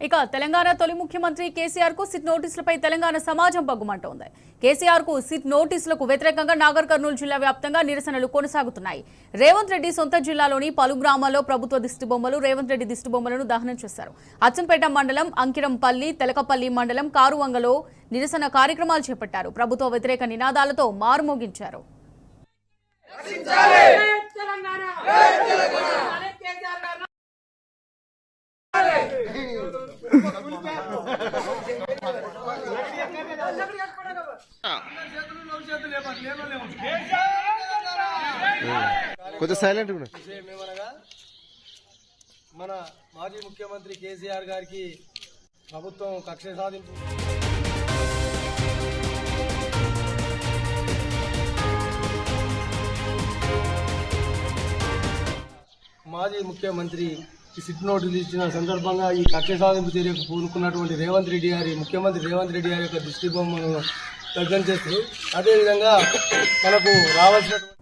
ఇక తెలంగాణ తొలి ముఖ్యమంత్రి కేసీఆర్ కు సిట్ నోటీసులపై తెలంగాణ సమాజం బగ్గుమంటోంది. కేసీఆర్ కు సిట్ నోటీసులకు వ్యతిరేకంగా నాగర్ కర్నూలు జిల్లా వ్యాప్తంగా నిరసనలు కొనసాగుతున్నాయి. రేవంత్ రెడ్డి సొంత జిల్లాలోని పలు గ్రామాల్లో ప్రభుత్వ దిష్టిబొమ్మలు, రేవంత్ రెడ్డి దిష్టిబొమ్మలను దహనం చేశారు. అచ్చంపేట మండలం అంకిరంపల్లి, తెలకపల్లి మండలం కారువంగలో నిరసన కార్యక్రమాలు చేపట్టారు. ప్రభుత్వ వ్యతిరేక నినాదాలతో మారుమోగించారు. కొంచెం సైలెంట్ మన మాజీ ముఖ్యమంత్రి కేసీఆర్ గారికి ప్రభుత్వం కక్ష సాధింపు మాజీ ముఖ్యమంత్రి సిట్ నోటీసులు ఇచ్చిన సందర్భంగా ఈ కక్ష సాధింపు చర్యకు పూనుకున్నటువంటి ముఖ్యమంత్రి రేవంత్ రెడ్డి గారి యొక్క దిష్టి బొమ్మను దగ్ధం చేస్తూ అదేవిధంగా మనకు రావాల్సినటువంటి